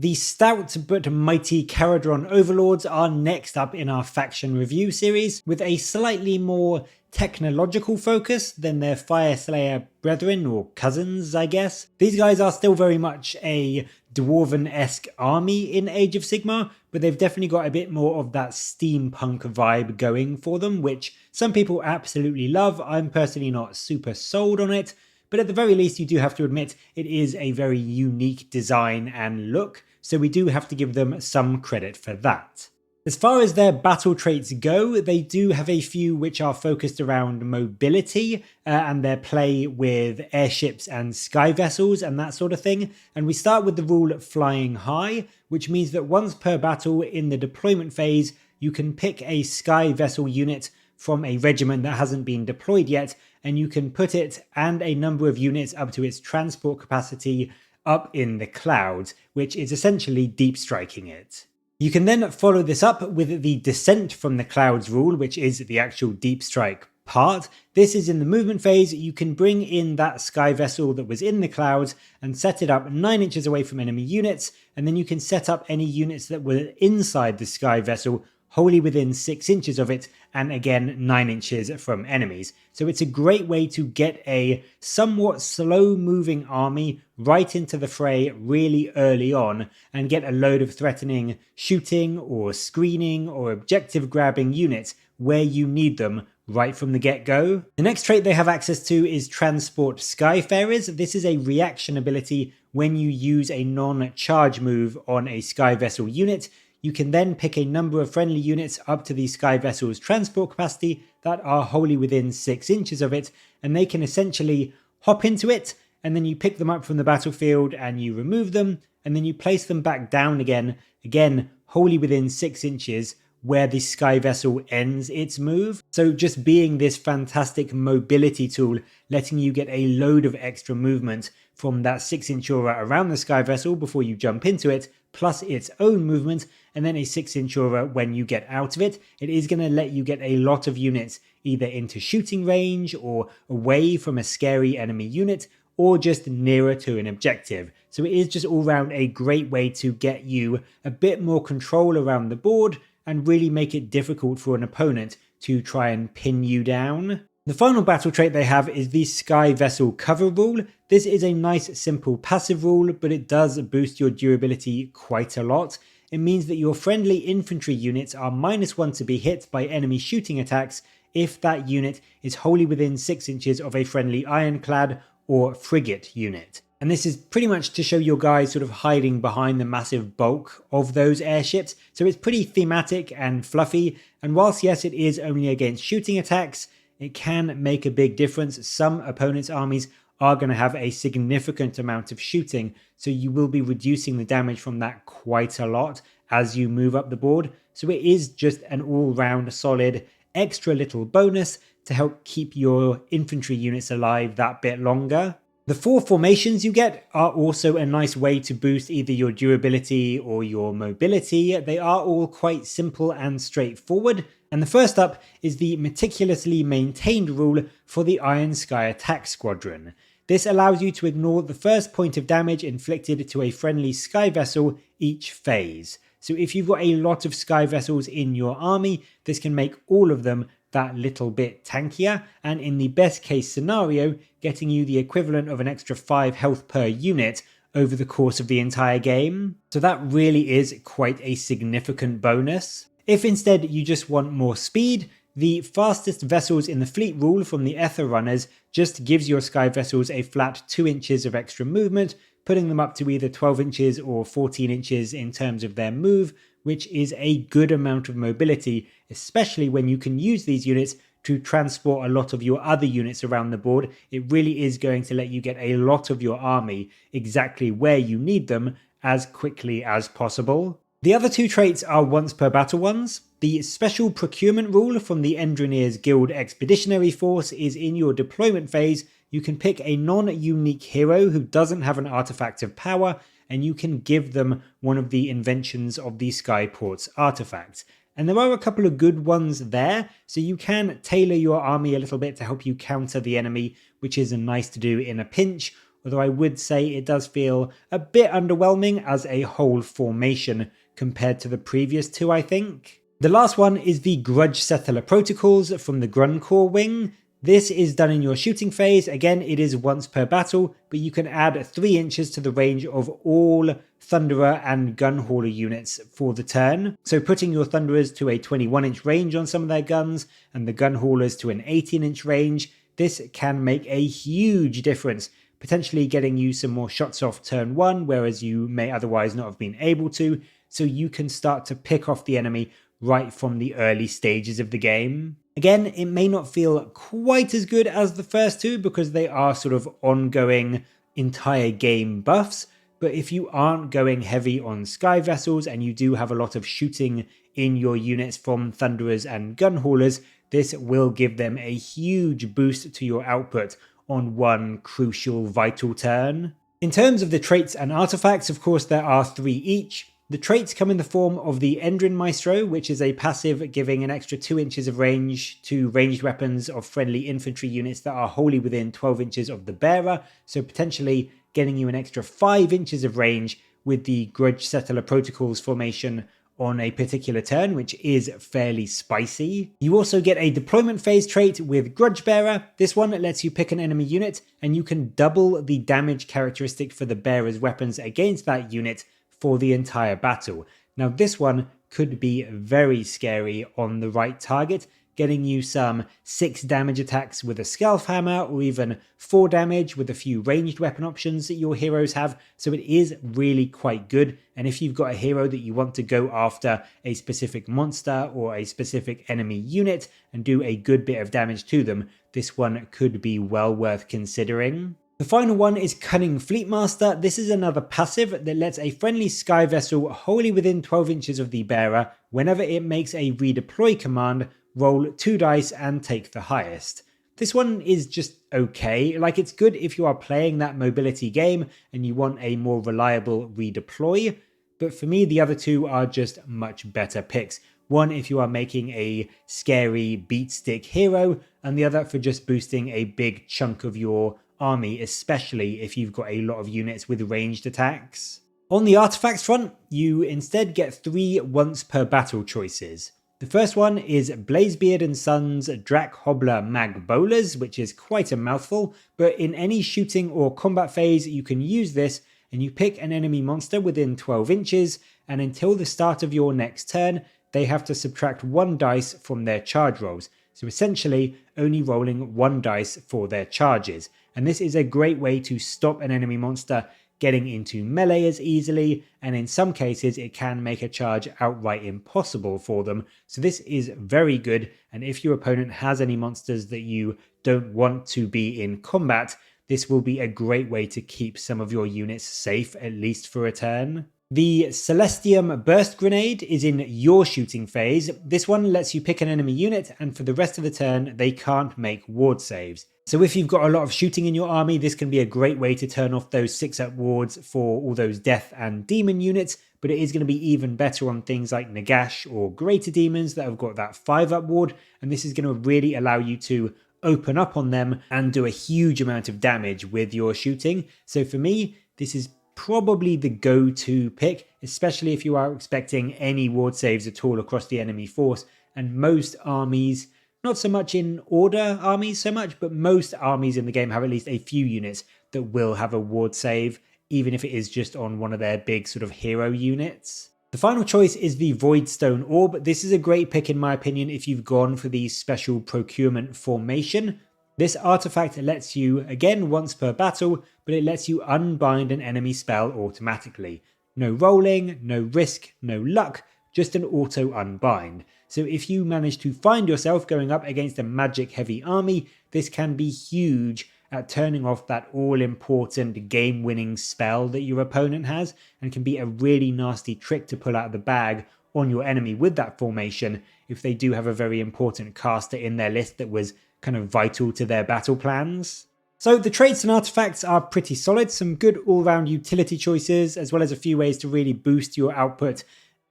The stout but mighty Kharadron Overlords are next up in our faction review series, with a slightly more technological focus than their Fireslayer brethren, or cousins I guess. These guys are still very much a Dwarven-esque army in Age of Sigmar, but they've definitely got a bit more of that steampunk vibe going for them, which some people absolutely love. I'm personally not super sold on it, but at the very least you do have to admit it is a very unique design and look, so we do have to give them some credit for that. As far as their battle traits go, they do have a few which are focused around mobility and their play with airships and sky vessels and that sort of thing. And we start with the rule flying high, which means that once per battle in the deployment phase, you can pick a sky vessel unit from a regiment that hasn't been deployed yet, and you can put it and a number of units up to its transport capacity up in the clouds, which is essentially deep striking it. You can then follow this up with the descent from the clouds rule, which is the actual deep strike part. This is in the movement phase. You can bring in that sky vessel that was in the clouds and set it up 9 inches away from enemy units, and then you can set up any units that were inside the sky vessel wholly within 6 inches of it, and again 9 inches from enemies. So it's a great way to get a somewhat slow moving army right into the fray really early on and get a load of threatening shooting or screening or objective grabbing units where you need them right from the get-go. The next trait they have access to is Transport Skyfarers. This is a reaction ability when you use a non-charge move on a sky vessel unit. You can then pick a number of friendly units up to the sky vessel's transport capacity that are wholly within 6 inches of it, and they can essentially hop into it, and then you pick them up from the battlefield and you remove them, and then you place them back down again wholly within 6 inches where the sky vessel ends its move. So just being this fantastic mobility tool, letting you get a load of extra movement from that 6-inch aura around the sky vessel before you jump into it, plus its own movement, and then a 6-inch aura when you get out of it. It is going to let you get a lot of units either into shooting range or away from a scary enemy unit, or just nearer to an objective. So it is just all around a great way to get you a bit more control around the board and really make it difficult for an opponent to try and pin you down. The final battle trait they have is the Sky Vessel Cover rule. This is a nice simple passive rule, but it does boost your durability quite a lot. It means that your friendly infantry units are -1 to be hit by enemy shooting attacks if that unit is wholly within 6 inches of a friendly ironclad or frigate unit. And this is pretty much to show your guys sort of hiding behind the massive bulk of those airships. So it's pretty thematic and fluffy. And whilst yes, it is only against shooting attacks, it can make a big difference. Some opponents' armies are going to have a significant amount of shooting, so you will be reducing the damage from that quite a lot as you move up the board. So it is just an all-round solid extra little bonus to help keep your infantry units alive that bit longer. The 4 formations you get are also a nice way to boost either your durability or your mobility. They are all quite simple and straightforward. And the first up is the meticulously maintained rule for the Iron Sky Attack Squadron. This allows you to ignore the first point of damage inflicted to a friendly sky vessel each phase. So if you've got a lot of sky vessels in your army, this can make all of them that little bit tankier, and in the best case scenario, getting you the equivalent of an extra 5 health per unit over the course of the entire game. So that really is quite a significant bonus. If instead you just want more speed, the fastest vessels in the fleet rule from the Ether Runners just gives your sky vessels a flat 2 inches of extra movement, putting them up to either 12 inches or 14 inches in terms of their move, which is a good amount of mobility, especially when you can use these units to transport a lot of your other units around the board. It really is going to let you get a lot of your army exactly where you need them as quickly as possible. The other 2 traits are once per battle ones. The special procurement rule from the Endrinier's Guild Expeditionary Force is in your deployment phase. You can pick a non-unique hero who doesn't have an artifact of power, and you can give them one of the inventions of the Skyport's artifacts. And there are a couple of good ones there, so you can tailor your army a little bit to help you counter the enemy, which is nice to do in a pinch, although I would say it does feel a bit underwhelming as a whole formation compared to the previous two, I think. The last one is the Grudge Settler Protocols from the Gruncore wing. This is done in your shooting phase. Again, it is once per battle, but you can add 3 inches to the range of all Thunderer and Gunhauler units for the turn. So putting your Thunderers to a 21-inch range on some of their guns and the Gunhaulers to an 18-inch range, this can make a huge difference, potentially getting you some more shots off turn 1, whereas you may otherwise not have been able to, so you can start to pick off the enemy right from the early stages of the game. Again, it may not feel quite as good as the first two because they are sort of ongoing entire game buffs, but if you aren't going heavy on Skyvessels and you do have a lot of shooting in your units from Thunderers and Gunhaulers, this will give them a huge boost to your output on one crucial vital turn. In terms of the traits and artifacts, of course there are 3 each. The traits come in the form of the Endrin Maestro, which is a passive giving an extra 2 inches of range to ranged weapons of friendly infantry units that are wholly within 12 inches of the bearer, so potentially getting you an extra 5 inches of range with the Grudge Settler Protocols formation on a particular turn, which is fairly spicy. You also get a deployment phase trait with Grudge Bearer. This one lets you pick an enemy unit and you can double the damage characteristic for the bearer's weapons against that unit for the entire battle. Now this one could be very scary on the right target, getting you some 6 damage attacks with a Scalp Hammer or even 4 damage with a few ranged weapon options that your heroes have, so it is really quite good. And if you've got a hero that you want to go after a specific monster or a specific enemy unit and do a good bit of damage to them, this one could be well worth considering. The final one is Cunning Fleetmaster. This is another passive that lets a friendly sky vessel wholly within 12 inches of the bearer, whenever it makes a redeploy command, roll 2 dice and take the highest. This one is just okay. Like, it's good if you are playing that mobility game and you want a more reliable redeploy, but for me the other two are just much better picks. One if you are making a scary beat stick hero, and the other for just boosting a big chunk of your army, especially if you've got a lot of units with ranged attacks. On the artifacts front, you instead get 3 once per battle choices. The first one is Blazebeard and Sons Drak Hobbler Mag Bowlers, which is quite a mouthful, but in any shooting or combat phase you can use this and you pick an enemy monster within 12 inches, and until the start of your next turn they have to subtract 1 dice from their charge rolls, so essentially only rolling 1 dice for their charges. And this is a great way to stop an enemy monster getting into melee as easily, and in some cases it can make a charge outright impossible for them. So this is very good, and if your opponent has any monsters that you don't want to be in combat, this will be a great way to keep some of your units safe, at least for a turn. The Celestium Burst Grenade is in your shooting phase. This one lets you pick an enemy unit, and for the rest of the turn they can't make ward saves. So if you've got a lot of shooting in your army, this can be a great way to turn off those 6-up wards for all those death and demon units, but it is going to be even better on things like Nagash or Greater Demons that have got that 5-up ward, and this is going to really allow you to open up on them and do a huge amount of damage with your shooting. So for me, this is probably the go-to pick, especially if you are expecting any ward saves at all across the enemy force, and most armies, not so much in order armies so much, but most armies in the game have at least a few units that will have a ward save, even if it is just on one of their big sort of hero units. The final choice is the Voidstone Orb. This is a great pick in my opinion if you've gone for the special procurement formation. This artifact lets you, again once per battle, but it lets you unbind an enemy spell automatically. No rolling, no risk, no luck, just an auto unbind. So if you manage to find yourself going up against a magic heavy army, this can be huge at turning off that all-important game-winning spell that your opponent has, and can be a really nasty trick to pull out of the bag on your enemy with that formation if they do have a very important caster in their list that was kind of vital to their battle plans. So the traits and artifacts are pretty solid, some good all-round utility choices, as well as a few ways to really boost your output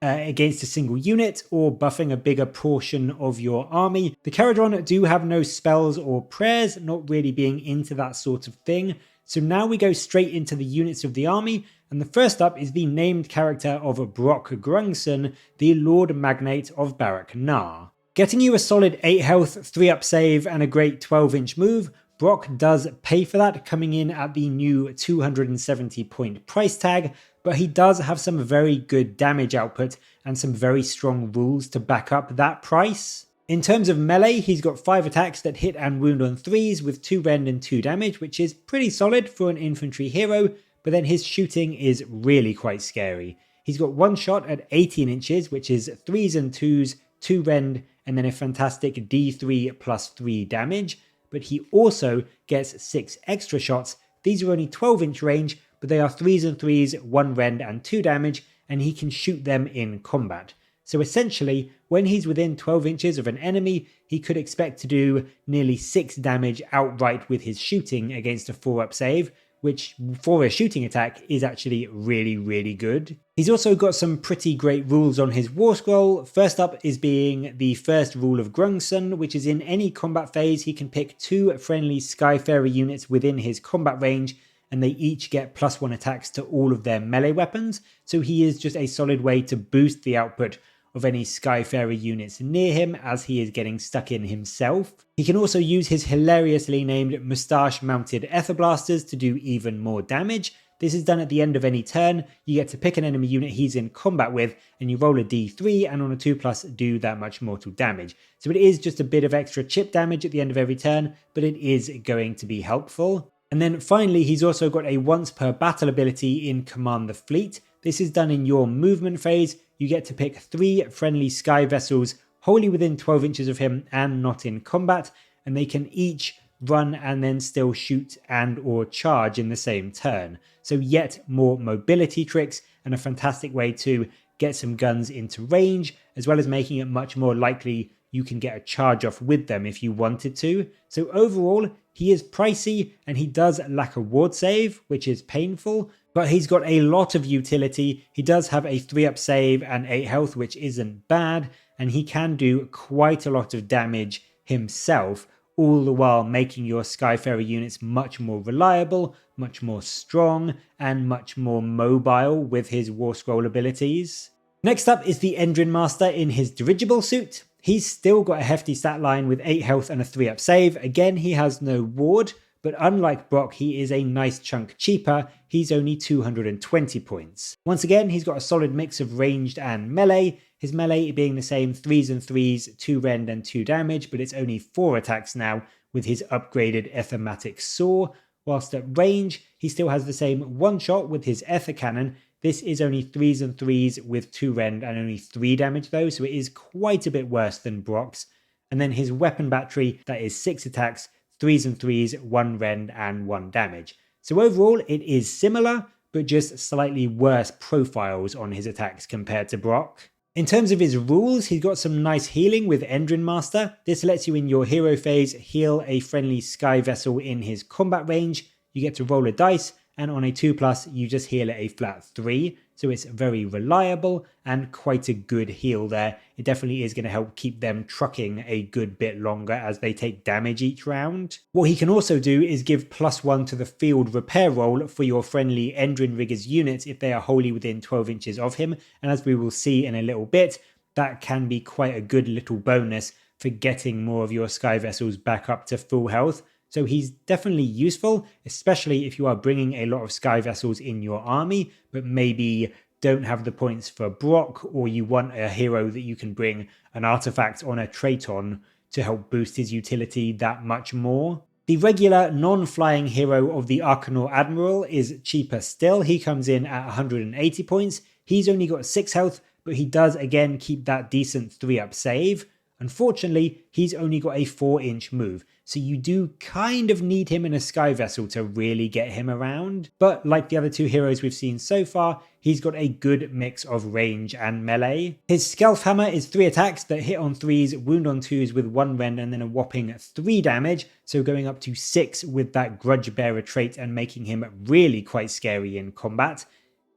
against a single unit or buffing a bigger portion of your army. The Kharadron do have no spells or prayers, not really being into that sort of thing, So now we go straight into the units of the army, and the first up is the named character of Brock Grungson, the Lord Magnate of Barak Nar. Getting you a solid 8 health, 3 up save, and a great 12-inch move, Brock does pay for that, coming in at the new 270 point price tag, but he does have some very good damage output and some very strong rules to back up that price. In terms of melee, he's got 5 attacks that hit and wound on 3s with 2 rend and 2 damage, which is pretty solid for an infantry hero, but then his shooting is really quite scary. He's got 1 shot at 18 inches, which is 3s and 2s, 2 rend, and then a fantastic D3 plus 3 damage, but he also gets 6 extra shots. These are only 12-inch range, but they are 3s and 3s, 1 rend and 2 damage, and he can shoot them in combat. So essentially, when he's within 12 inches of an enemy, he could expect to do nearly 6 damage outright with his shooting against a 4-up save, which for a shooting attack is actually really good. He's also got some pretty great rules on his war scroll. First up is being the first rule of Grungson, which is in any combat phase he can pick 2 friendly Skyfarer units within his combat range, and they each get +1 attacks to all of their melee weapons, so he is just a solid way to boost the output of any Skyfarer units near him as he is getting stuck in himself. He can also use his hilariously named moustache-mounted Ether Blasters to do even more damage. This is done at the end of any turn. You get to pick an enemy unit he's in combat with, and you roll a d3, and on a 2+ do that much mortal damage. So it is just a bit of extra chip damage at the end of every turn, but it is going to be helpful. And then finally, he's also got a once per battle ability in Command the Fleet. This is done in your movement phase. You get to pick 3 friendly Skyvessels wholly within 12 inches of him and not in combat, and they can each run and then still shoot and or charge in the same turn. So yet more mobility tricks and a fantastic way to get some guns into range, as well as making it much more likely you can get a charge off with them if you wanted to. So overall, he is pricey and he does lack a ward save, which is painful, but he's got a lot of utility. He does have a 3-up save and 8 health, which isn't bad, and he can do quite a lot of damage himself, all the while making your Skyfarer units much more reliable, much more strong, and much more mobile with his War Scroll abilities. Next up is the Endrin Master in his dirigible suit. He's still got a hefty stat line with 8 health and a 3-up save. Again, he has no ward, but unlike Brock, he is a nice chunk cheaper. He's only 220 points. Once again, he's got a solid mix of ranged and melee, his melee being the same 3s and 3s, 2 rend and 2 damage, but it's only 4 attacks now with his upgraded Ethermatic Saw, whilst at range, he still has the same 1 shot with his Ether Cannon. This is only 3s and 3s with 2 rend and only 3 damage though, so it is quite a bit worse than Brock's. And then his weapon battery, that is 6 attacks, 3s and 3s, 1 rend and 1 damage. So overall it is similar, but just slightly worse profiles on his attacks compared to Brock. In terms of his rules, he's got some nice healing with Endrin Master. This lets you in your hero phase heal a friendly sky vessel in his combat range. You get to roll a dice, and on a 2+, you just heal at a flat 3. So it's very reliable and quite a good heal there. It definitely is going to help keep them trucking a good bit longer as they take damage each round. What he can also do is give +1 to the field repair roll for your friendly Endrin Riggers units if they are wholly within 12 inches of him. And as we will see in a little bit, that can be quite a good little bonus for getting more of your Sky Vessels back up to full health. So he's definitely useful, especially if you are bringing a lot of Sky Vessels in your army, but maybe don't have the points for Brock, or you want a hero that you can bring an artifact on a trait on to help boost his utility that much more. The regular non-flying hero of the Arcanor Admiral is cheaper still. He comes in at 180 points. He's only got 6 health, but he does again keep that decent 3-up save. Unfortunately, he's only got a 4-inch move, so you do kind of need him in a Sky Vessel to really get him around. But like the other 2 heroes we've seen so far, he's got a good mix of range and melee. His Skelf Hammer is 3 attacks that hit on 3s, wound on 2s with 1 rend and then a whopping 3 damage, so going up to 6 with that Grudge Bearer trait and making him really quite scary in combat.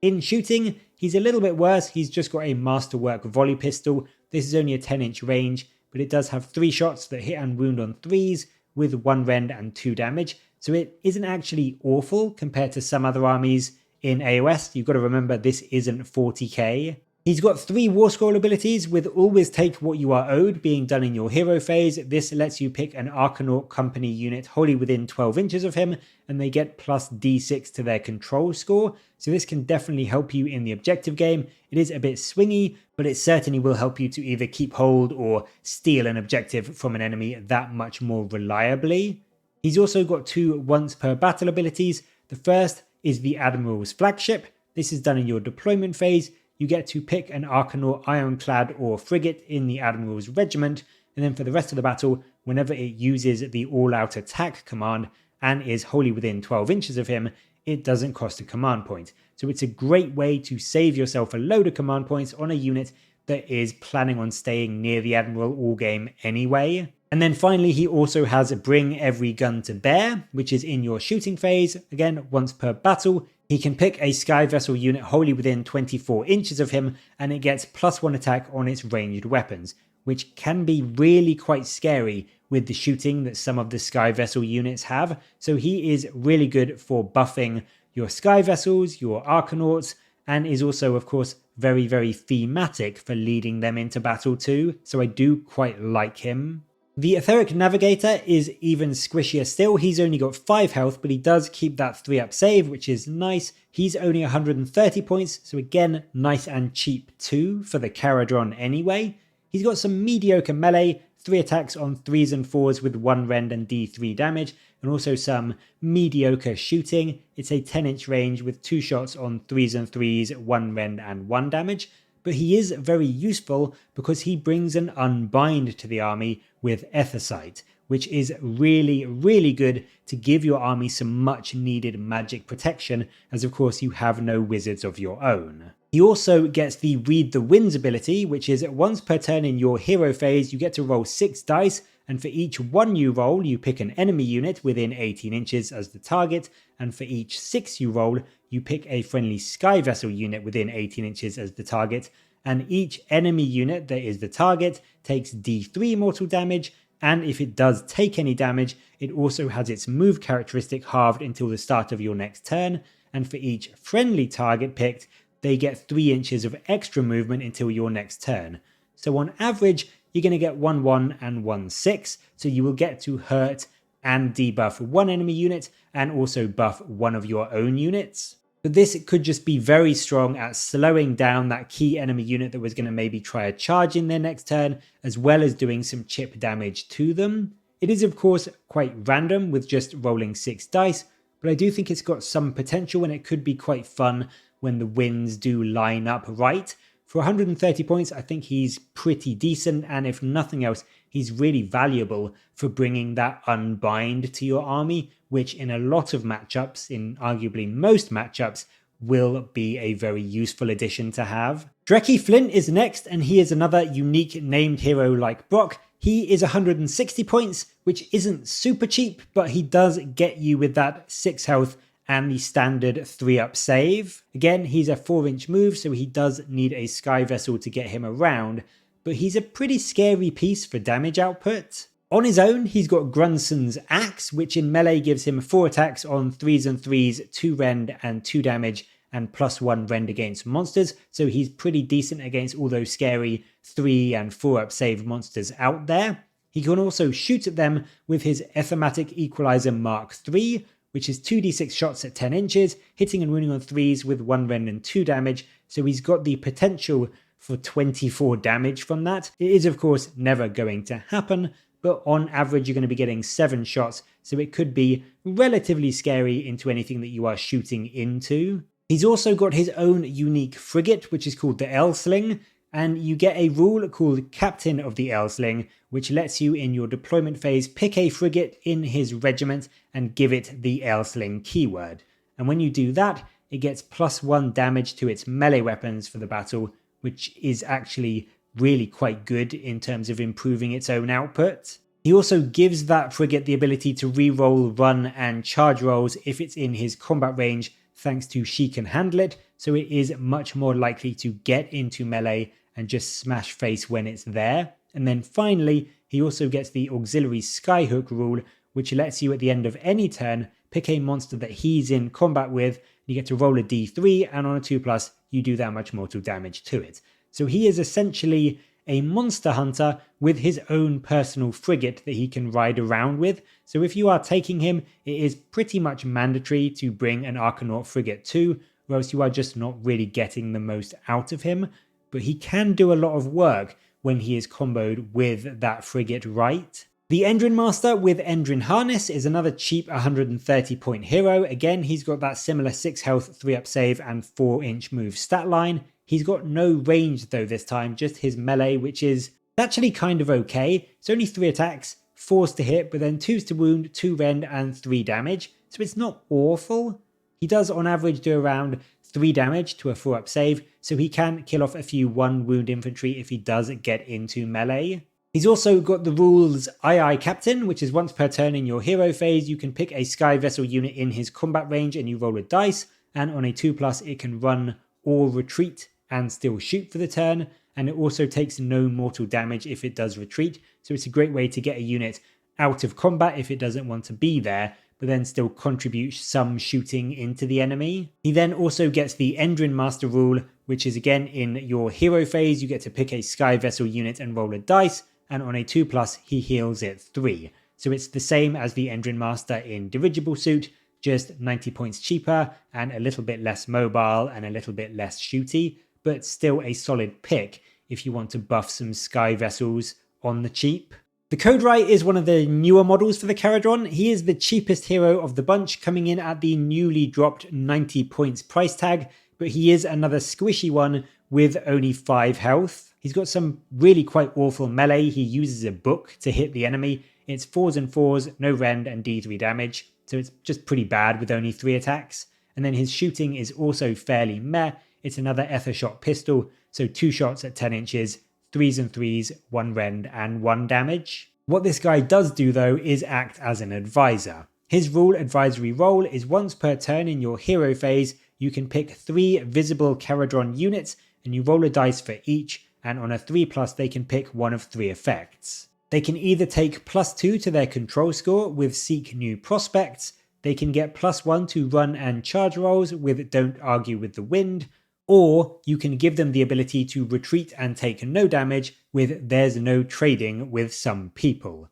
In shooting, he's a little bit worse. He's just got a Masterwork volley pistol. This is only a 10-inch range, but it does have 3 shots that hit and wound on 3s with 1 rend and 2 damage. so it isn't actually awful compared to some other armies in AOS. You've got to remember this isn't 40k. He's got 3 War Scroll abilities, with always take what you are owed being done in your hero phase. This lets you pick an Arcanaut company unit wholly within 12 inches of him, and they get plus d6 to their control score, so this can definitely help you in the objective game. It is a bit swingy, but it certainly will help you to either keep hold or steal an objective from an enemy that much more reliably. He's also got 2 once per battle abilities. The first is the Admiral's Flagship. This is done in your deployment phase. You get to pick an Arcanaut, Ironclad or Frigate in the Admiral's regiment, and then for the rest of the battle, whenever it uses the all-out attack command and is wholly within 12 inches of him, it doesn't cost a command point. So it's a great way to save yourself a load of command points on a unit that is planning on staying near the Admiral all game anyway. And then finally, he also has Bring Every Gun to Bear, which is in your shooting phase. Again, once per battle, he can pick a Skyvessel unit wholly within 24 inches of him, and it gets +1 attack on its ranged weapons, which can be really quite scary with the shooting that some of the Skyvessel units have. So he is really good for buffing your Skyvessels, your Arcanauts, and is also, of course, very, very thematic for leading them into battle too. So I do quite like him. The Etheric Navigator is even squishier still. He's only got 5 health, but he does keep that 3-up save, which is nice. He's only 130 points, so again, nice and cheap too for the Kharadron anyway. He's got some mediocre melee, 3 attacks on 3s and 4s with 1 rend and d3 damage, and also some mediocre shooting. It's a 10-inch range with 2 shots on 3s and 3s, 1 rend and 1 damage. But he is very useful because he brings an unbind to the army with Ethersight, which is really, really good to give your army some much needed magic protection, as of course you have no wizards of your own. He also gets the Read the Winds ability, which is once per turn in your hero phase, you get to roll 6 dice, and for each 1 you roll, you pick an enemy unit within 18 inches as the target, and for each 6 you roll, you pick a friendly Skyvessel unit within 18 inches as the target, and each enemy unit that is the target takes d3 mortal damage, and if it does take any damage, it also has its move characteristic halved until the start of your next turn, and for each friendly target picked, they get 3 inches of extra movement until your next turn. So on average, you're going to get 1-1 and 1-6, so you will get to hurt and debuff 1 enemy unit, and also buff 1 of your own units. But this could just be very strong at slowing down that key enemy unit that was going to maybe try a charge in their next turn, as well as doing some chip damage to them. It is of course quite random with just rolling 6 dice, but I do think it's got some potential and it could be quite fun when the winds do line up right. For 130 points, I think he's pretty decent, and if nothing else, he's really valuable for bringing that unbind to your army, which in a lot of matchups, in arguably most matchups, will be a very useful addition to have. Drekkie Flint is next, and he is another unique named hero like Brock. He is 160 points, which isn't super cheap, but he does get you with that 6 health and the standard 3-up save. Again, he's a 4-inch move, so he does need a Skyvessel to get him around, but he's a pretty scary piece for damage output. On his own, he's got Grunson's Axe, which in melee gives him 4 attacks on 3s and 3s, 2 rend and 2 damage, and +1 rend against monsters, so he's pretty decent against all those scary 3 and 4-up save monsters out there. He can also shoot at them with his Ethematic Equalizer Mark III, which is 2d6 shots at 10 inches, hitting and wounding on 3s with 1 rend and 2 damage, so he's got the potential for 24 damage from that. It is of course never going to happen, but on average you're going to be getting 7 shots, so it could be relatively scary into anything that you are shooting into. He's also got his own unique frigate, which is called the Elsling, and you get a rule called Captain of the Elsling, which lets you in your deployment phase pick a frigate in his regiment and give it the Elsling keyword. And when you do that, it gets +1 damage to its melee weapons for the battle, which is actually really quite good in terms of improving its own output. He also gives that frigate the ability to re-roll, run and charge rolls if it's in his combat range, thanks to She Can Handle It, so it is much more likely to get into melee and just smash face when it's there. And then finally, he also gets the auxiliary Skyhook rule, which lets you at the end of any turn pick a monster that he's in combat with, you get to roll a d3, and on a 2+, you do that much mortal damage to it. So he is essentially a monster hunter with his own personal frigate that he can ride around with. So if you are taking him, it is pretty much mandatory to bring an Archanaut frigate too, or else you are just not really getting the most out of him. But he can do a lot of work when he is comboed with that frigate right. The Endrin Master with Endrin Harness is another cheap 130 point hero. Again, he's got that similar 6 health, 3 up save and 4-inch move stat line. He's got no range though this time, just his melee, which is actually kind of okay. It's only 3 attacks, 4s to hit, but then 2s to wound, 2 rend and 3 damage. So it's not awful. He does on average do around 3 damage to a 4 up save, so he can kill off a few 1 wound infantry if he does get into melee. He's also got the rules II Captain, which is once per turn in your hero phase, you can pick a Skyvessel unit in his combat range and you roll a dice, and on a 2+ it can run or retreat and still shoot for the turn, and it also takes no mortal damage if it does retreat, so it's a great way to get a unit out of combat if it doesn't want to be there, but then still contribute some shooting into the enemy. He then also gets the Endrin Master rule, which is again in your hero phase, you get to pick a Skyvessel unit and roll a dice, and on a 2+, he heals it 3. So it's the same as the Endrin Master in Dirigible Suit, just 90 points cheaper and a little bit less mobile and a little bit less shooty, but still a solid pick if you want to buff some Skyvessels on the cheap. The Codewright is one of the newer models for the Kharadron. He is the cheapest hero of the bunch, coming in at the newly dropped 90 points price tag, but he is another squishy one with only 5 health. He's got some really quite awful melee. He uses a book to hit the enemy. It's 4s and 4s, no rend and d3 damage, so it's just pretty bad with only 3 attacks. And then his shooting is also fairly meh. It's another Ethershot pistol, so 2 shots at 10 inches, 3s and 3s, 1 rend and 1 damage. What this guy does do though is act as an advisor. His rule advisory role is once per turn in your hero phase, you can pick 3 visible Kharadron units and you roll a dice for each, and on a 3+ they can pick one of 3 effects. They can either take +2 to their control score with Seek New Prospects, they can get +1 to run and charge rolls with Don't Argue with the Wind, or you can give them the ability to retreat and take no damage with There's No Trading with Some People.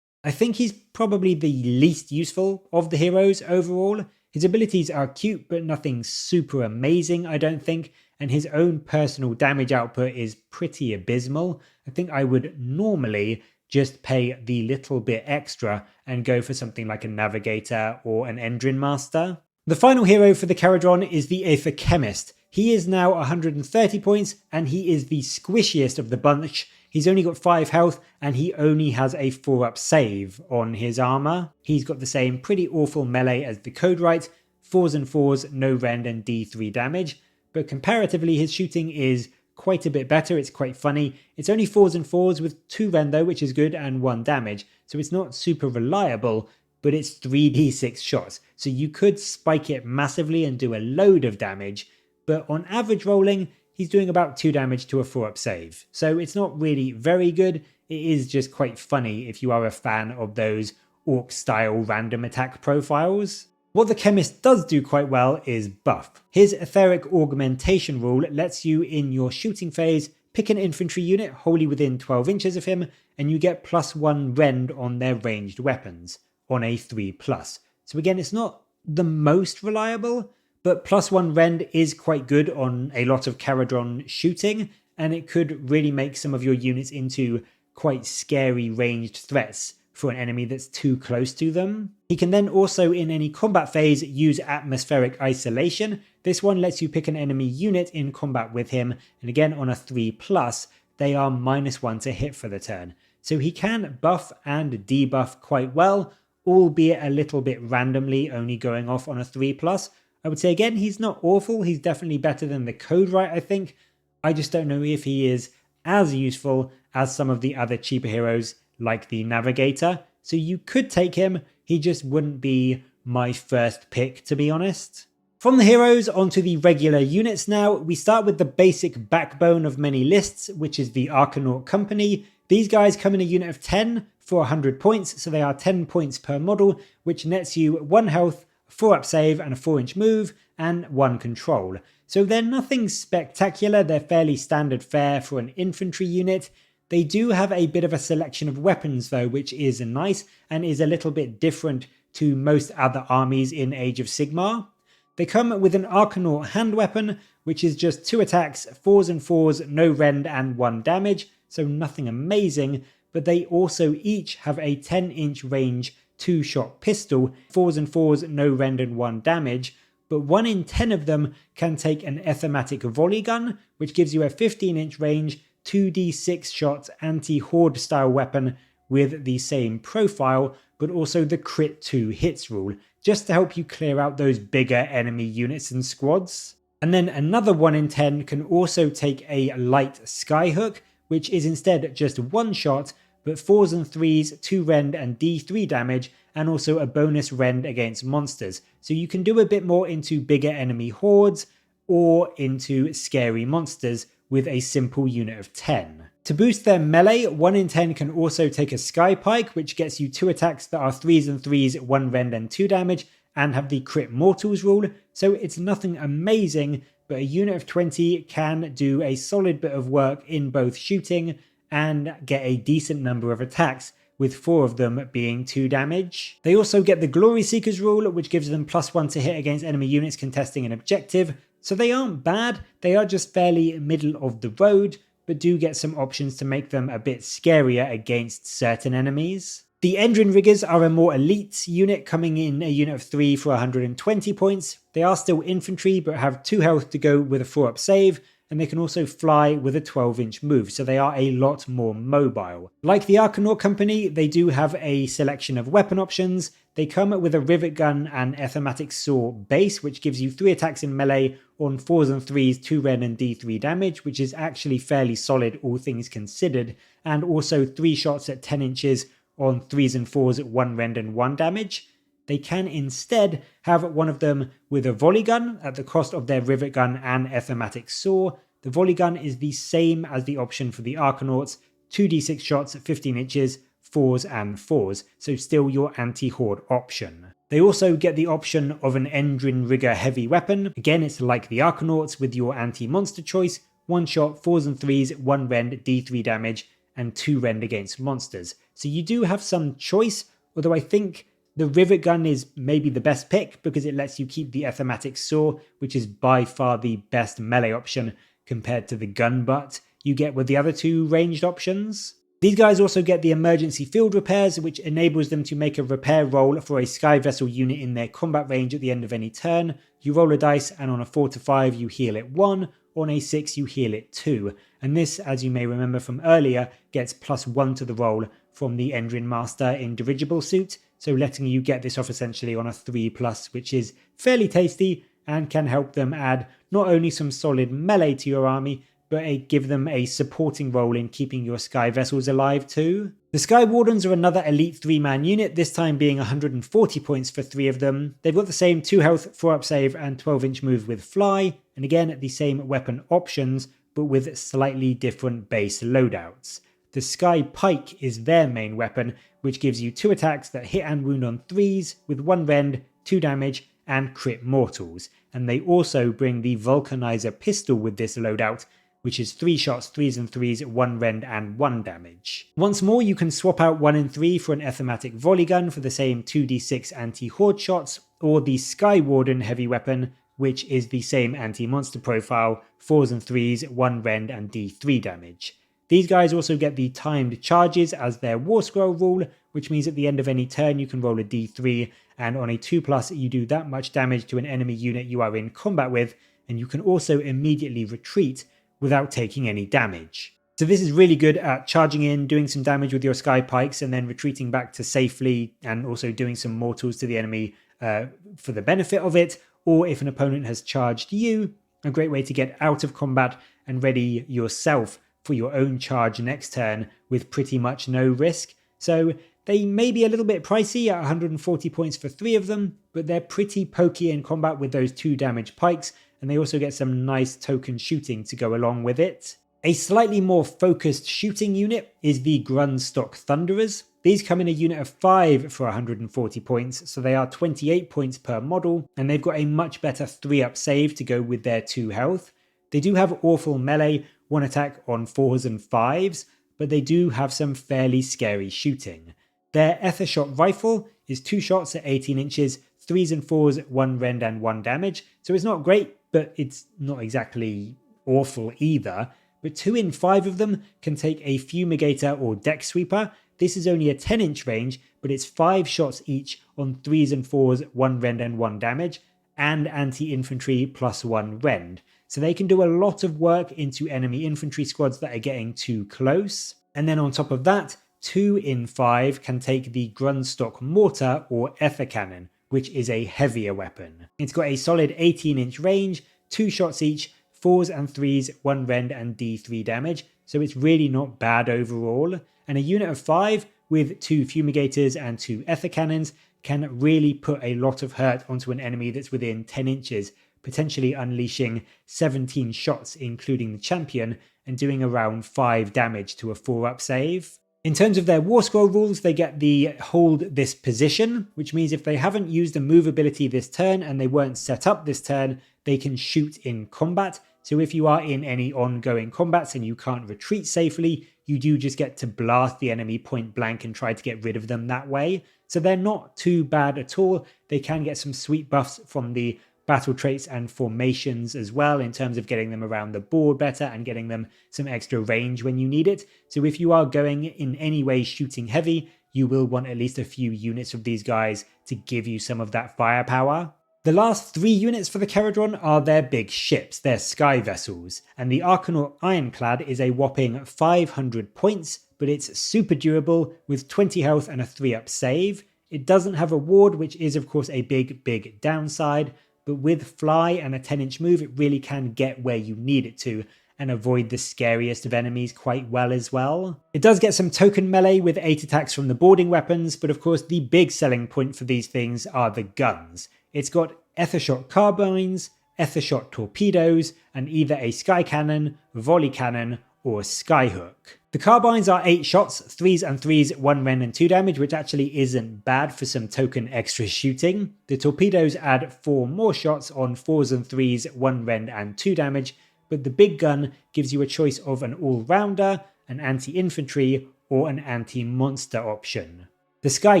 I think he's probably the least useful of the heroes overall. His abilities are cute but nothing super amazing I don't think, and his own personal damage output is pretty abysmal. I think I would normally just pay the little bit extra and go for something like a Navigator or an Endrin Master. The final hero for the Kharadron is the Aether Chemist. He is now 130 points and he is the squishiest of the bunch. He's only got 5 health and he only has a 4-up save on his armor. He's got the same pretty awful melee as the Codewright, 4s and 4s, no rend and d3 damage, but comparatively his shooting is quite a bit better. It's quite funny. It's only 4s and 4s with 2 rend though, which is good, and 1 damage, so it's not super reliable, but it's 3d6 shots, so you could spike it massively and do a load of damage, but on average rolling, he's doing about 2 damage to a 4-up save. So it's not really very good. It is just quite funny if you are a fan of those orc-style random attack profiles. What the Chemist does do quite well is buff. His Etheric Augmentation rule lets you, in your shooting phase, pick an infantry unit wholly within 12 inches of him, and you get +1 rend on their ranged weapons, on a 3+. So again, it's not the most reliable, but +1 rend is quite good on a lot of Kharadron shooting, and it could really make some of your units into quite scary ranged threats for an enemy that's too close to them. He can then also, in any combat phase, use Atmospheric Isolation. This one lets you pick an enemy unit in combat with him, and again on a 3+, they are -1 to hit for the turn. So he can buff and debuff quite well, albeit a little bit randomly, only going off on a 3+. I would say again, he's not awful, he's definitely better than the Codewright I think. I just don't know if he is as useful as some of the other cheaper heroes like the Navigator, so you could take him, he just wouldn't be my first pick to be honest. From the heroes onto the regular units now, we start with the basic backbone of many lists, which is the Archanaut Company. These guys come in a unit of 10 for 100 points, so they are 10 points per model, which nets you 1 health, a 4-up save and a 4-inch move, and 1 control. So they're nothing spectacular, they're fairly standard fare for an infantry unit. They do have a bit of a selection of weapons though, which is nice and is a little bit different to most other armies in Age of Sigmar. They come with an Arcanaut hand weapon, which is just 2 attacks, 4s and 4s, no rend and 1 damage, so nothing amazing, but they also each have a 10-inch range 2-shot pistol, 4s and 4s, no rend and 1 damage, but 1 in 10 of them can take an Ethematic volley gun, which gives you a 15-inch range, 2d6 shot anti-horde style weapon with the same profile, but also the crit 2 hits rule, just to help you clear out those bigger enemy units and squads. And then another 1 in 10 can also take a light skyhook, which is instead just 1 shot, but 4s and 3s, 2 rend and d3 damage, and also a bonus rend against monsters. So you can do a bit more into bigger enemy hordes, or into scary monsters with a simple unit of 10. To boost their melee, 1 in 10 can also take a Sky Pike, which gets you 2 attacks that are 3s and 3s, 1 rend and 2 damage, and have the crit mortals rule, so it's nothing amazing, but a unit of 20 can do a solid bit of work in both shooting and get a decent number of attacks, with 4 of them being 2 damage. They also get the Glory Seekers rule, which gives them +1 to hit against enemy units contesting an objective, so they aren't bad, they are just fairly middle of the road, but do get some options to make them a bit scarier against certain enemies. The Endrin Riggers are a more elite unit, coming in a unit of 3 for 120 points. They are still infantry, but have 2 health to go with a 4-up save, and they can also fly with a 12-inch move, so they are a lot more mobile. Like the Arcanaut Company, they do have a selection of weapon options. They come with a Rivet Gun and Ethematic Saw base, which gives you 3 attacks in melee on 4s and 3s, 2 rend and d3 damage, which is actually fairly solid all things considered, and also 3 shots at 10 inches on 3s and 4s, 1 rend and 1 damage. They can instead have one of them with a volley gun at the cost of their rivet gun and Ethematic Saw. The volley gun is the same as the option for the Arcanauts, 2d6 shots at 15 inches, 4s and 4s, so still your anti-horde option. They also get the option of an Endrin Rigger heavy weapon. Again, it's like the Arcanauts with your anti-monster choice, 1 shot, 4s and 3s, 1 rend, d3 damage, and 2 rend against monsters. So you do have some choice, although I think the Rivet Gun is maybe the best pick because it lets you keep the Ethematic Saw, which is by far the best melee option compared to the gun butt you get with the other 2 ranged options. These guys also get the emergency field repairs, which enables them to make a repair roll for a Sky Vessel unit in their combat range at the end of any turn. You roll a dice and on a 4 to 5 you heal it 1, on a 6 you heal it 2. And this, as you may remember from earlier, gets +1 to the roll from the Endrin Master in Dirigible Suit, so letting you get this off essentially on a 3+, which is fairly tasty and can help them add not only some solid melee to your army, but give them a supporting role in keeping your Sky Vessels alive too. The Sky Wardens are another elite 3-man unit, this time being 140 points for 3 of them. They've got the same 2 health, 4-up save and 12-inch move with fly, and again the same weapon options, but with slightly different base loadouts. The Sky Pike is their main weapon, which gives you 2 attacks that hit and wound on 3s with 1 rend, 2 damage, and crit mortals. And they also bring the Vulcanizer pistol with this loadout, which is 3 shots, 3s and 3s, 1 rend and 1 damage. Once more, you can swap out 1 in 3 for an Ethematic volley gun for the same 2d6 anti-horde shots, or the Sky Warden heavy weapon, which is the same anti-monster profile, 4s and 3s, 1 rend and d3 damage. These guys also get the timed charges as their War Scroll rule, which means at the end of any turn you can roll a d3, and on a 2+ you do that much damage to an enemy unit you are in combat with, and you can also immediately retreat without taking any damage. So this is really good at charging in, doing some damage with your Sky Pikes, and then retreating back to safely, and also doing some mortals to the enemy for the benefit of it, or if an opponent has charged you, a great way to get out of combat and ready yourself for your own charge next turn with pretty much no risk. So they may be a little bit pricey at 140 points for 3 of them, but they're pretty pokey in combat with those 2 damage pikes, and they also get some nice token shooting to go along with it. A slightly more focused shooting unit is the Grundstock Thunderers. These come in a unit of 5 for 140 points, so they are 28 points per model, and they've got a much better 3-up save to go with their 2 health. They do have awful melee, 1 attack on 4s and 5s, but they do have some fairly scary shooting. Their Ethershot rifle is 2 shots at 18 inches, 3s and 4s, 1 rend and 1 damage, so it's not great, but it's not exactly awful either. But 2 in 5 of them can take a Fumigator or Deck Sweeper. This is only a 10-inch range, but it's 5 shots each on 3s and 4s, 1 rend and 1 damage, and anti-infantry plus 1 rend. So they can do a lot of work into enemy infantry squads that are getting too close. And then on top of that, 2 in 5 can take the Grundstock Mortar or Ether Cannon, which is a heavier weapon. It's got a solid 18-inch range, 2 shots each, 4s and 3s, 1 rend and D3 damage, so it's really not bad overall. And a unit of 5 with 2 Fumigators and 2 Ether Cannons can really put a lot of hurt onto an enemy that's within 10 inches, potentially unleashing 17 shots including the champion and doing around 5 damage to a 4-up save. In terms of their War Scroll rules, they get the hold this position, which means if they haven't used a move ability this turn and they weren't set up this turn, they can shoot in combat. So if you are in any ongoing combats and you can't retreat safely, you do just get to blast the enemy point blank and try to get rid of them that way. So they're not too bad at all. They can get some sweet buffs from the battle traits and formations as well in terms of getting them around the board better and getting them some extra range when you need it. So if you are going in any way shooting heavy, you will want at least a few units of these guys to give you some of that firepower. The last 3 units for the Kharadron are their big ships, their Skyvessels, and the Archanaut Ironclad is a whopping 500 points, but it's super durable with 20 health and a 3-up save. It doesn't have a ward, which is of course a big downside, but with fly and a 10-inch move, it really can get where you need it to and avoid the scariest of enemies quite well as well. It does get some token melee with 8 attacks from the boarding weapons, but of course the big selling point for these things are the guns. It's got Ethershot carbines, Ethershot torpedoes, and either a Sky Cannon, Volley Cannon, or Skyhook. The carbines are 8 shots, 3s and 3s, 1 rend and 2 damage, which actually isn't bad for some token extra shooting. The torpedoes add 4 more shots on 4s and 3s, 1 rend and 2 damage, but the big gun gives you a choice of an all-rounder, an anti-infantry, or an anti-monster option. The Sky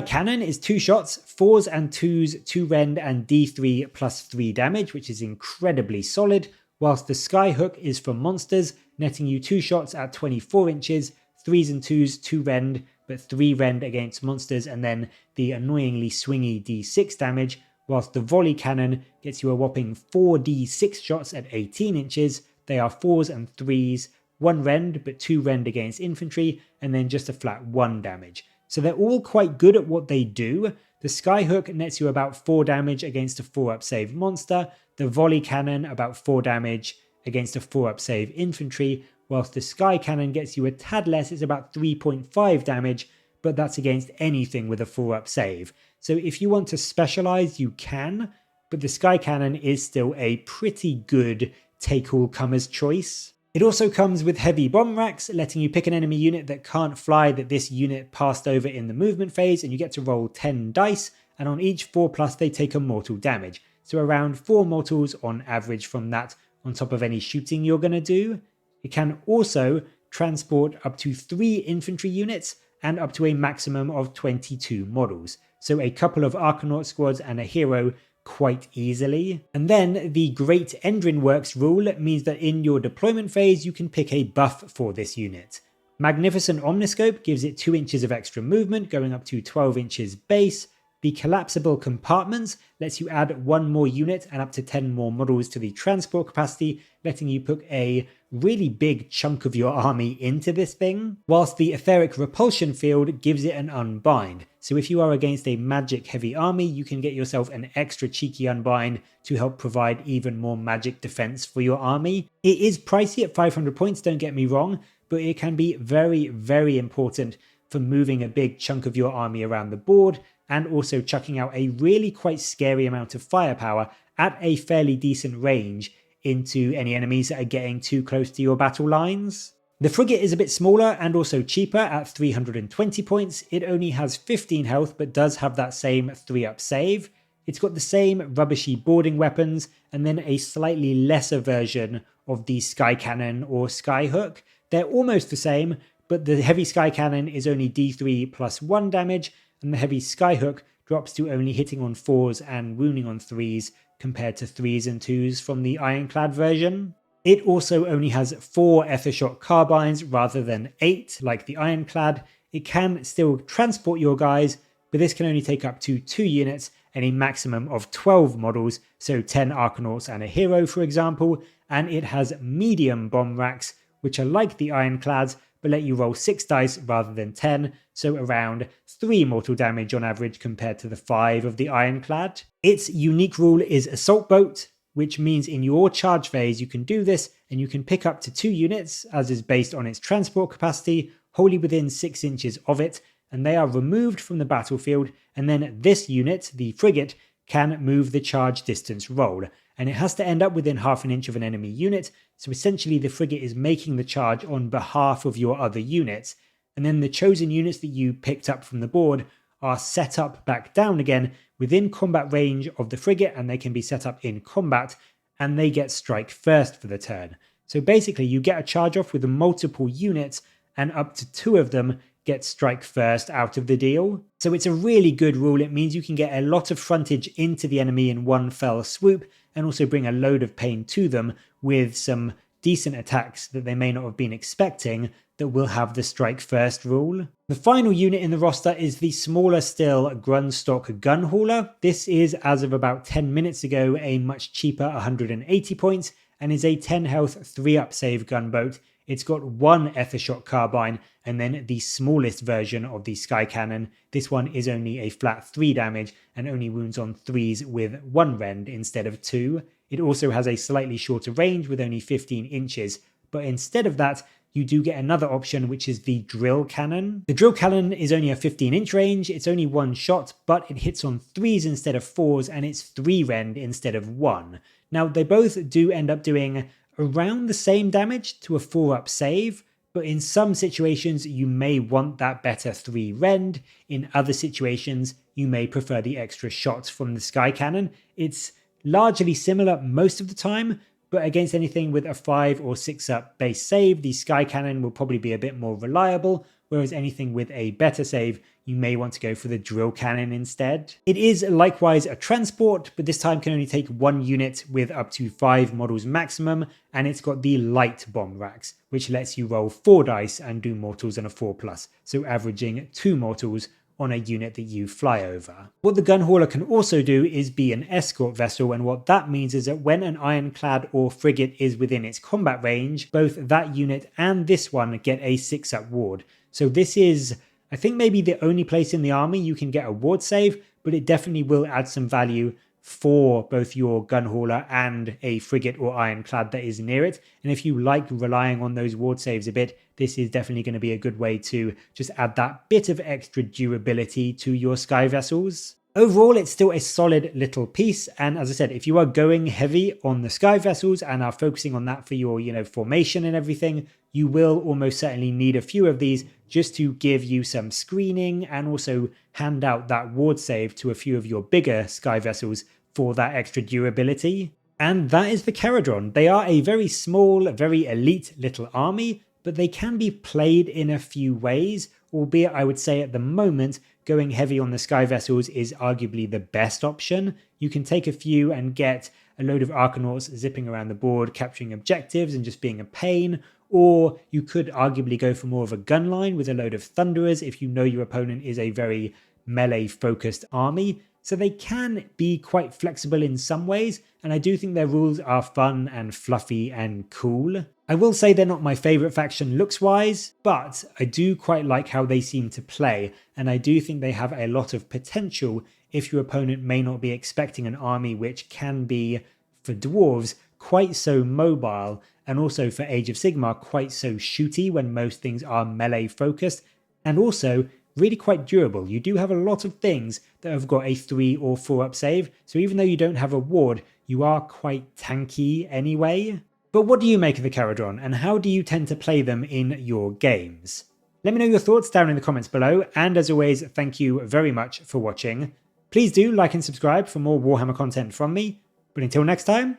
Cannon is 2 shots, 4s and 2s, 2 rend and D3 plus 3 damage, which is incredibly solid, whilst the Skyhook is for monsters, netting you 2 shots at 24 inches, 3s and 2s, 2 rend, but 3 rend against monsters, and then the annoyingly swingy D6 damage, whilst the Volley Cannon gets you a whopping 4d6 shots at 18 inches. They are 4s and 3s, 1 rend, but 2 rend against infantry, and then just a flat 1 damage. So they're all quite good at what they do. The Skyhook nets you about 4 damage against a 4-up save monster, the Volley Cannon about 4 damage against a 4-up save infantry, whilst the Sky Cannon gets you a tad less, it's about 3.5 damage, but that's against anything with a 4-up save. So if you want to specialize, you can, but the Sky Cannon is still a pretty good take-all-comers choice. It also comes with heavy bomb racks, letting you pick an enemy unit that can't fly that this unit passed over in the movement phase, and you get to roll 10 dice, and on each 4+ they take a mortal damage. So around 4 mortals on average from that, on top of any shooting you're going to do. It can also transport up to 3 infantry units and up to a maximum of 22 models. So a couple of Archanaut squads and a hero quite easily. And then the Great Endrin Works rule means that in your deployment phase you can pick a buff for this unit. Magnificent Omniscope gives it 2 inches of extra movement, going up to 12 inches base. The Collapsible Compartments lets you add 1 more unit and up to 10 more models to the transport capacity, letting you put a really big chunk of your army into this thing, whilst the Etheric Repulsion Field gives it an unbind. So if you are against a magic heavy army, you can get yourself an extra cheeky unbind to help provide even more magic defense for your army. It is pricey at 500 points, don't get me wrong, but it can be very important for moving a big chunk of your army around the board, and also chucking out a really quite scary amount of firepower at a fairly decent range into any enemies that are getting too close to your battle lines. The frigate is a bit smaller and also cheaper at 320 points. It only has 15 health but does have that same 3-up save. It's got the same rubbishy boarding weapons and then a slightly lesser version of the Sky Cannon or Sky Hook. They're almost the same, but the heavy Sky Cannon is only D3 plus 1 damage, and the heavy Sky Hook drops to only hitting on 4s and wounding on 3s compared to 3s and 2s from the Ironclad version. It also only has 4 Ethershot carbines rather than 8 like the Ironclad. It can still transport your guys, but this can only take up to 2 units and a maximum of 12 models, so 10 Arcanauts and a hero for example, and it has medium bomb racks, which are like the Ironclads, but let you roll 6 dice rather than 10, so around 3 mortal damage on average compared to the 5 of the Ironclad. Its unique rule is Assault Boat, which means in your charge phase you can do this and you can pick up to 2 units, as is based on its transport capacity, wholly within 6 inches of it, and they are removed from the battlefield, and then this unit, the frigate, can move the charge distance roll, and it has to end up within half an inch of an enemy unit, so essentially the frigate is making the charge on behalf of your other units, and then the chosen units that you picked up from the board are set up back down again within combat range of the frigate, and they can be set up in combat, and they get strike first for the turn. So basically you get a charge off with multiple units, and up to 2 of them get strike first out of the deal. So it's a really good rule. It means you can get a lot of frontage into the enemy in one fell swoop, and also bring a load of pain to them with some decent attacks that they may not have been expecting that will have the strike first rule. The final unit in the roster is the smaller still Grundstock Gun Hauler. This is, as of about 10 minutes ago, a much cheaper 180 points and is a 10 health 3-up save gunboat. It's got 1 Ethershot carbine and then the smallest version of the Sky Cannon. This one is only a flat 3 damage and only wounds on 3s with 1 rend instead of 2. It also has a slightly shorter range with only 15 inches, but instead of that, you do get another option, which is the Drill Cannon. The Drill Cannon is only a 15-inch range, it's only 1 shot, but it hits on 3s instead of 4s, and it's 3 rend instead of 1. Now, they both do end up doing around the same damage to a 4-up save, but in some situations you may want that better 3 rend. In other situations, you may prefer the extra shots from the Sky Cannon. It's largely similar most of the time, but against anything with a 5 or 6-up base save, the Sky Cannon will probably be a bit more reliable, whereas anything with a better save, you may want to go for the Drill Cannon instead. It is likewise a transport, but this time can only take 1 unit with up to 5 models maximum, and it's got the light bomb racks, which lets you roll 4 dice and do mortals on a 4+, so averaging 2 mortals on a unit that you fly over. What the gun hauler can also do is be an escort vessel, and what that means is that when an ironclad or frigate is within its combat range, both that unit and this one get a 6-up ward. So this is, I think, maybe the only place in the army you can get a ward save, but it definitely will add some value for both your gun hauler and a frigate or ironclad that is near it. And if you like relying on those ward saves a bit, this is definitely going to be a good way to just add that bit of extra durability to your Sky Vessels. Overall, it's still a solid little piece, and as I said, if you are going heavy on the Sky Vessels and are focusing on that for your, formation and everything, you will almost certainly need a few of these just to give you some screening and also hand out that ward save to a few of your bigger Sky Vessels for that extra durability. And that is the Kharadron. They are a very small, very elite little army, but they can be played in a few ways, albeit I would say at the moment, going heavy on the Sky Vessels is arguably the best option. You can take a few and get a load of Arcanauts zipping around the board, capturing objectives and just being a pain, or you could arguably go for more of a gun line with a load of Thunderers if you know your opponent is a very melee-focused army. So they can be quite flexible in some ways, and I do think their rules are fun and fluffy and cool. I will say they're not my favourite faction looks-wise, but I do quite like how they seem to play, and I do think they have a lot of potential if your opponent may not be expecting an army which can be, for Dwarves, quite so mobile, and also for Age of Sigmar quite so shooty when most things are melee-focused, and also really quite durable. You do have a lot of things that have got a 3 or 4-up save, so even though you don't have a ward, you are quite tanky anyway. But what do you make of the Kharadron, and how do you tend to play them in your games? Let me know your thoughts down in the comments below, and as always, thank you very much for watching. Please do like and subscribe for more Warhammer content from me, but until next time,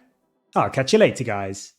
I'll catch you later, guys.